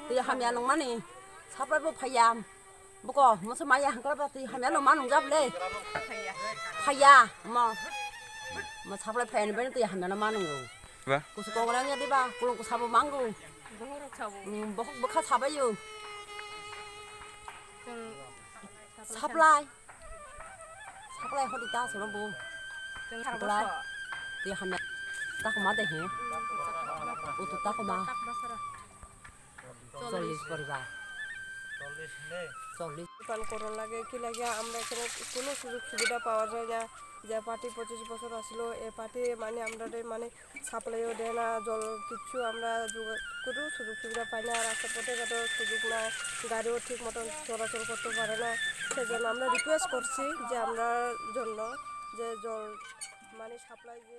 thì hàm nhà nông mani sắp lại bố phải làm bố có một số mai hàng cái thì hàm nhà nông mani nông giáp lên phải ya mà sắp lại phải bên thì hàm nhà nông mani nông vâng cô sẽ có cái đi ba cô sắp mang cô bố khát sắp ấy sắp lại họ đi ta xuống bố sắp lại thì hàm nhà ta không ăn được hết ô tô ta không ăn চল্লিশ পরিবার পান করার লাগে কি লাগে আমরা এখানে কোনো সুযোগ সুবিধা পাওয়া যায় না যে পার্টি 25 বছর আসলো এই পার্টি মানে আমরা মানে সাপ্লাইও দেয় না জল কিছু আমরা কোনো সুযোগ সুবিধা পাই না রাস্তা পথে ঘাটেও সুযোগ না গাড়িও ঠিক মতন চলাচল করতে পারে না সেজন্য আমরা রিকোয়েস্ট করছি যে আমরা জন্য যে জল মানে সাপ্লাই যে